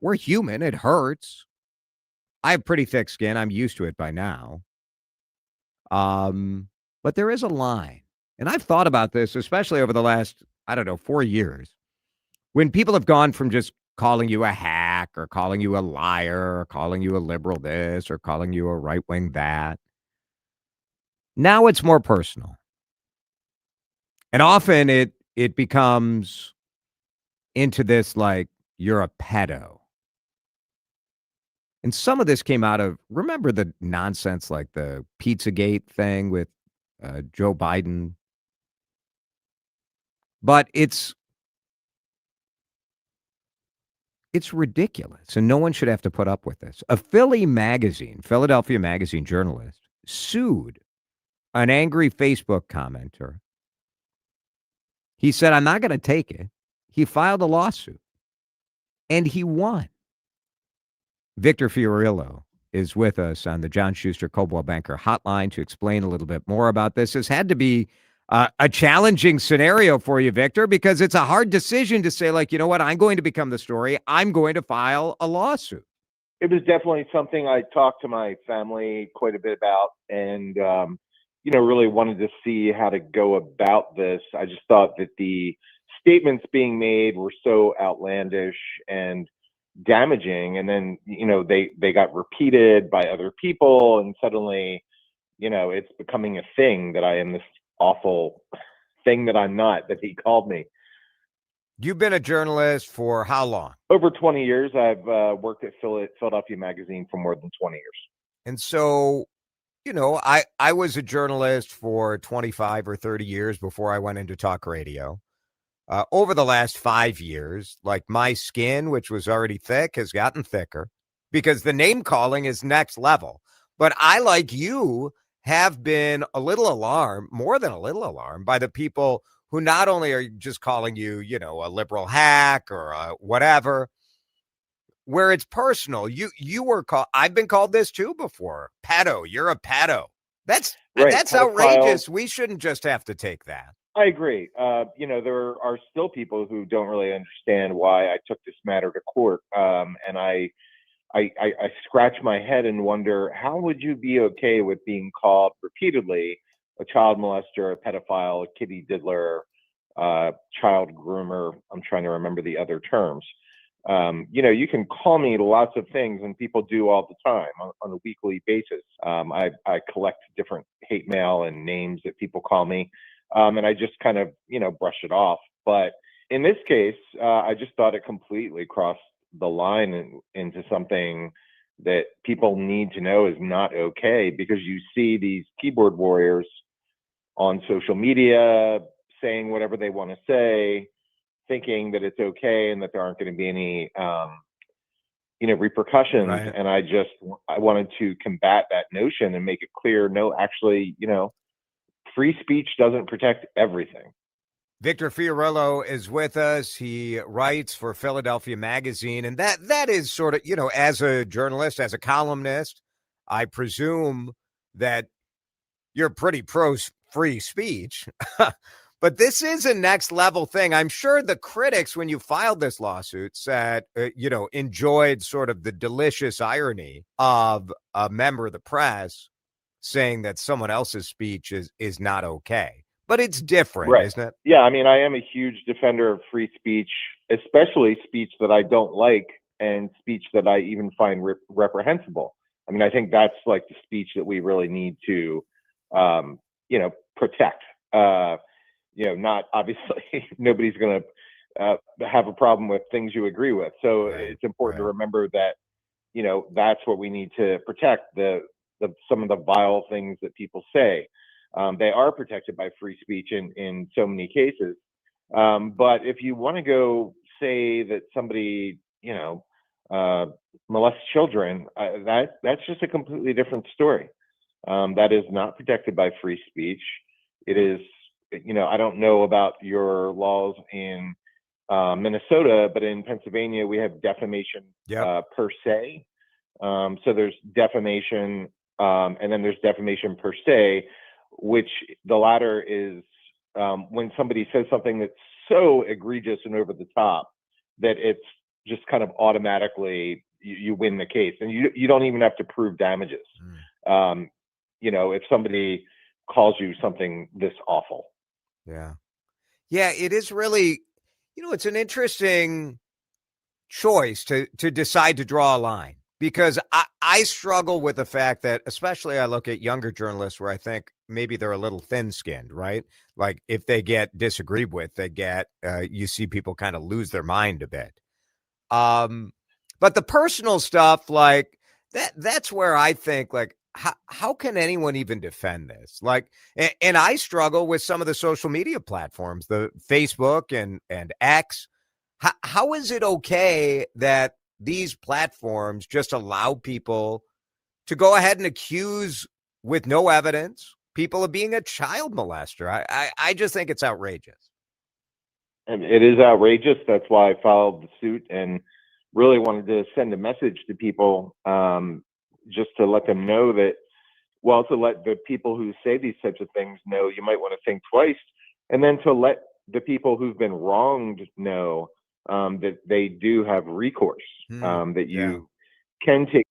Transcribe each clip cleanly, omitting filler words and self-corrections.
We're human. It hurts. I have pretty thick skin. I'm used to it by now. Um, but there is a line. And I've thought about this, especially over the last, I don't know, 4 years, when people have gone from just calling you a hack or calling you a liar or calling you a liberal this or calling you a right wing that. Now it's more personal. And often it becomes into this like you're a pedo. And some of this came out of, remember the nonsense like the Pizzagate thing with Joe Biden? But it's ridiculous, and no one should have to put up with this. A Philadelphia magazine journalist sued an angry Facebook commenter. He said, I'm not going to take it. He filed a lawsuit, and he won. Victor Fiorello is with us on the John Schuster Coldwell Banker hotline to explain a little bit more about this. This had to be a challenging scenario for you, Victor, because it's a hard decision to say, like, you know what, I'm going to become the story. I'm going to file a lawsuit. It was definitely something I talked to my family quite a bit about, and really wanted to see how to go about this. I just thought that the statements being made were so outlandish and damaging, and then they got repeated by other people, and suddenly it's becoming a thing that I am this awful thing that I'm not, that he called me. You've been a journalist for how long? Over 20 years. I've worked at Philadelphia Magazine for more than 20 years. And so, I was a journalist for 25 or 30 years before I went into talk radio. Over the last 5 years, like my skin, which was already thick, has gotten thicker because the name calling is next level. But I, like you, have been a little alarmed, more than a little alarmed, by the people who not only are just calling you, a liberal hack or whatever, where it's personal. You were called, I've been called this too before. Pedo, you're a pedo. That's right. That's Pedophile. Outrageous. We shouldn't just have to take that. I agree. There are still people who don't really understand why I took this matter to court. And I scratch my head and wonder, how would you be okay with being called repeatedly a child molester, a pedophile, a kitty diddler, child groomer? I'm trying to remember the other terms. You can call me lots of things, and people do all the time on a weekly basis. I collect different hate mail and names that people call me, and I just kind of, brush it off. But in this case, I just thought it completely crossed the line into something that people need to know is not okay, because you see these keyboard warriors on social media saying whatever they want to say, thinking that it's okay and that there aren't going to be any repercussions. Right. And I wanted to combat that notion and make it clear, no, actually, free speech doesn't protect everything. Victor Fiorello is with us. He writes for Philadelphia Magazine, and that is sort of, as a journalist, as a columnist, I presume that you're pretty pro free speech. But this is a next level thing. I'm sure the critics, when you filed this lawsuit, said, enjoyed sort of the delicious irony of a member of the press saying that someone else's speech is not okay. But it's different, right. Isn't it? Yeah, I mean, I am a huge defender of free speech, especially speech that I don't like and speech that I even find reprehensible. I mean, I think that's like the speech that we really need to, protect. Not obviously nobody's going to have a problem with things you agree with. So Right. It's important to remember that, that's what we need to protect, some of the vile things that people say. They are protected by free speech in so many cases. But if you want to go say that somebody, molests children, that's just a completely different story. That is not protected by free speech. It is, I don't know about your laws in Minnesota, but in Pennsylvania, we have defamation per se. So there's defamation, and then there's defamation per se, which the latter is when somebody says something that's so egregious and over the top that it's just kind of automatically you win the case, and you don't even have to prove damages. If somebody calls you something this awful. Yeah. Yeah, it is really, it's an interesting choice to decide to draw a line, because I struggle with the fact that, especially I look at younger journalists where I think maybe they're a little thin-skinned, right? Like if they get disagreed with, you see people kind of lose their mind a bit. But the personal stuff, like that's where I think, like, how can anyone even defend this? Like, and I struggle with some of the social media platforms, the Facebook and X. How is it okay that these platforms just allow people to go ahead and accuse, with no evidence, people of being a child molester? I just think it's outrageous. And it is outrageous. That's why I filed the suit and really wanted to send a message to people, just to let them know that, well, to let the people who say these types of things know you might want to think twice, and then to let the people who've been wronged know that they do have recourse, that you can take.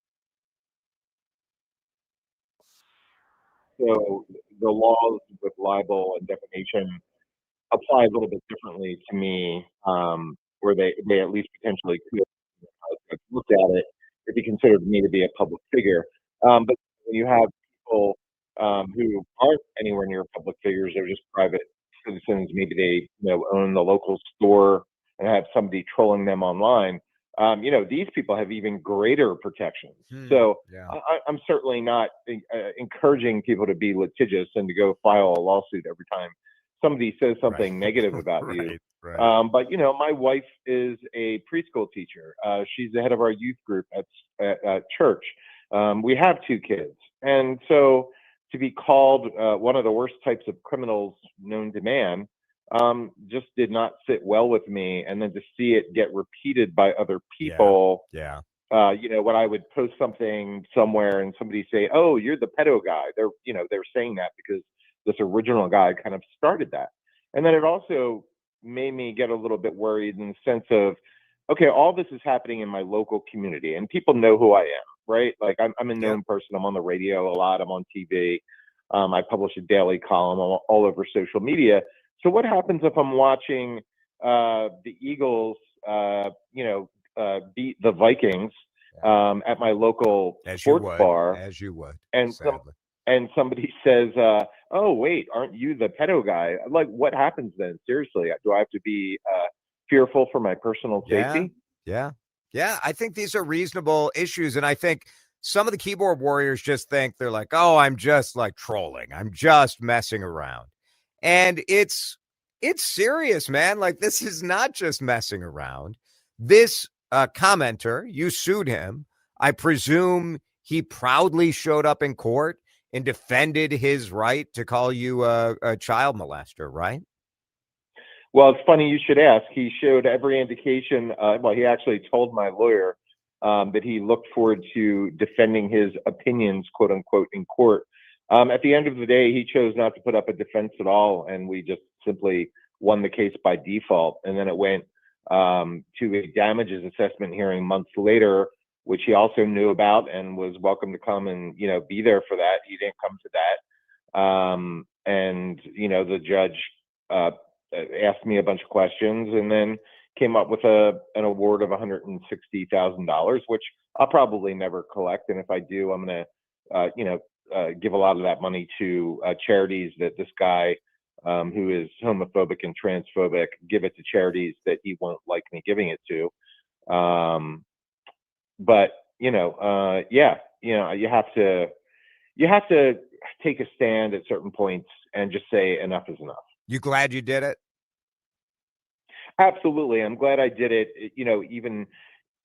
So the laws with libel and defamation apply a little bit differently to me, where they at least potentially could look at it if you consider me to be a public figure. But when you have people who aren't anywhere near public figures, they're just private citizens. Maybe they own the local store and have somebody trolling them online. These people have even greater protections. So I'm certainly not encouraging people to be litigious and to go file a lawsuit every time somebody says something negative about you. Right. But my wife is a preschool teacher. She's the head of our youth group at church. We have 2 kids, and so to be called one of the worst types of criminals known to man just did not sit well with me. And then to see it get repeated by other people. Yeah. When I would post something somewhere and somebody say, "Oh, you're the pedo guy," they're saying that because this original guy kind of started that. And then it also made me get a little bit worried in the sense of, okay, all this is happening in my local community and people know who I am, right? Like I'm a known person. I'm on the radio a lot. I'm on TV. I publish a daily column all over social media. So what happens if I'm watching the Eagles, beat the Vikings at my local sports bar? As you would. And sadly. and somebody says, "Oh, wait, aren't you the pedo guy?" Like, what happens then? Seriously, do I have to be fearful for my personal safety? Yeah. I think these are reasonable issues, and I think some of the keyboard warriors just think they're like, "Oh, I'm just like trolling. I'm just messing around," and it's serious, man. Like, this is not just messing around. This commenter, you sued him. I presume he proudly showed up in court and defended his right to call you a child molester, right? Well, it's funny you should ask. He showed every indication. He actually told my lawyer that he looked forward to defending his opinions, quote unquote, in court. At the end of the day, he chose not to put up a defense at all, and we just simply won the case by default. And then it went to a damages assessment hearing months later, which he also knew about and was welcome to come and be there for that. He didn't come to that, and the judge asked me a bunch of questions and then came up with an award of $160,000, which I'll probably never collect. And if I do, I'm going to give a lot of that money to charities that this guy, who is homophobic and transphobic, give it to charities that he won't like me giving it to. But you have to take a stand at certain points and just say enough is enough. You glad you did it? Absolutely. I'm glad I did it, even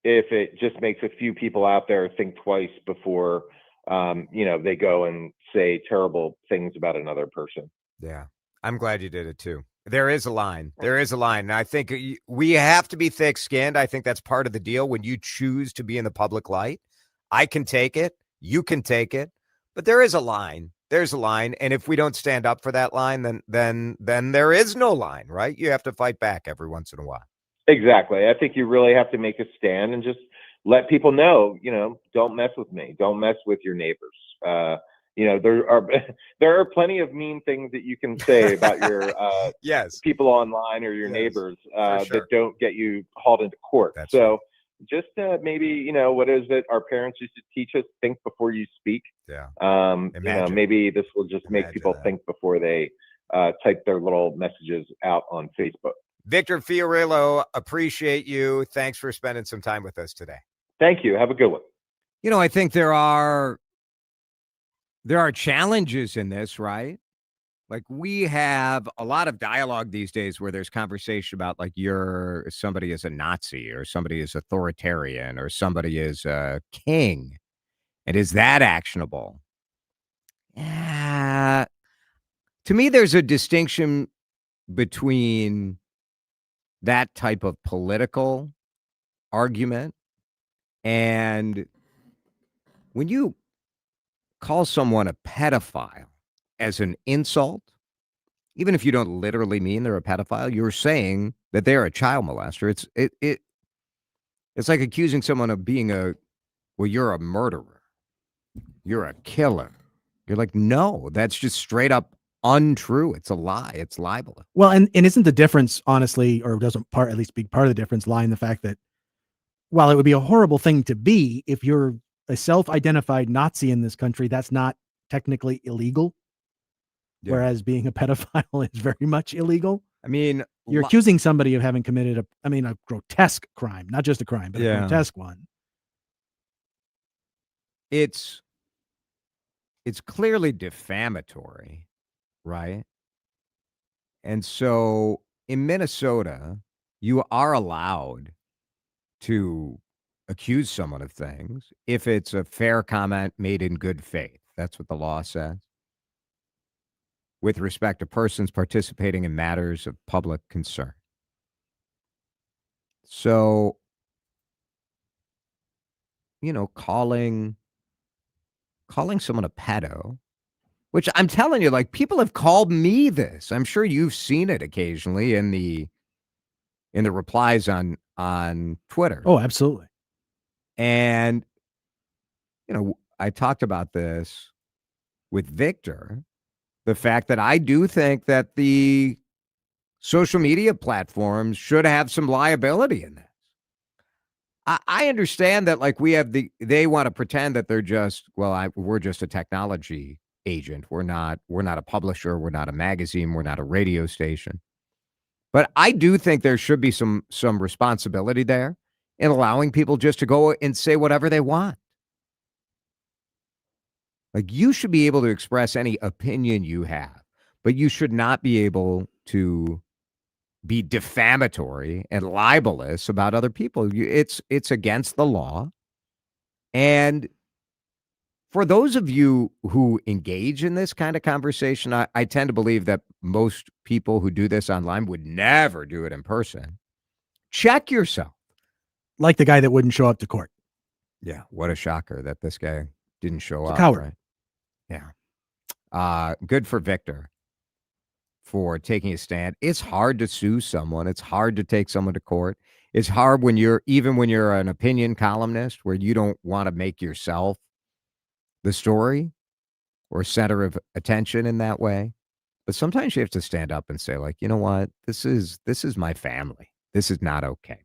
if it just makes a few people out there think twice before, they go and say terrible things about another person. Yeah. I'm glad you did it too. There is a line. And I think we have to be thick-skinned. I think that's part of the deal when you choose to be in the public light. I can take it. You can take it. But there is a line. There's a line. And if we don't stand up for that line, then there is no line, right? You have to fight back every once in a while. Exactly. I think you really have to make a stand and just let people know, don't mess with me. Don't mess with your neighbors. There are there are plenty of mean things that you can say about your Yes, people online or your yes, neighbors for that sure. don't get you hauled into court. That's right. So just maybe, what is it our parents used to teach us? Think before you speak. Yeah. Imagine, Maybe this will just make imagine people that. think before they type their little messages out on Facebook. Victor Fiorello, appreciate you. Thanks for spending some time with us today. Thank you. Have a good one. I think there are challenges in this, right? Like we have a lot of dialogue these days where there's conversation about like somebody is a Nazi or somebody is authoritarian or somebody is a king. And is that actionable? Yeah. To me, there's a distinction between that type of political argument and when you call someone a pedophile as an insult, even if you don't literally mean they're a pedophile, you're saying that they're a child molester. It's like accusing someone of being you're a murderer, you're a killer. You're like, no, that's just straight up untrue. It's a lie. It's libel. Well, and isn't the difference, honestly, or doesn't at least big part of the difference lie in the fact that while it would be a horrible thing to be, if you're a self-identified Nazi in this country, that's not technically illegal. Yeah. Whereas being a pedophile is very much illegal. I mean, you're accusing somebody of having committed a grotesque crime, not just a crime, but a grotesque one. It's clearly defamatory, right? And so in Minnesota, you are allowed to accuse someone of things if it's a fair comment made in good faith. That's what the law says. With respect to persons participating in matters of public concern. So, calling someone a pedo, which I'm telling you, like people have called me this. I'm sure you've seen it occasionally in the replies on Twitter. Oh, absolutely. And I talked about this with Victor, the fact that I do think that the social media platforms should have some liability in this. I understand that, like, they want to pretend that they're just, we're just a technology agent. We're not a publisher. We're not a magazine. We're not a radio station. But I do think there should be some responsibility there in allowing people just to go and say whatever they want. Like, you should be able to express any opinion you have, but you should not be able to be defamatory and libelous about other people. It's against the law. And for those of you who engage in this kind of conversation, I tend to believe that most people who do this online would never do it in person. Check yourself. Like the guy that wouldn't show up to court. Yeah, what a shocker that this guy didn't show up. Coward. Right? Yeah. Good for Victor for taking a stand. It's hard to sue someone. It's hard to take someone to court. It's hard when you're an opinion columnist where you don't want to make yourself the story or center of attention in that way. But sometimes you have to stand up and say, like, you know what? This is my family. This is not okay.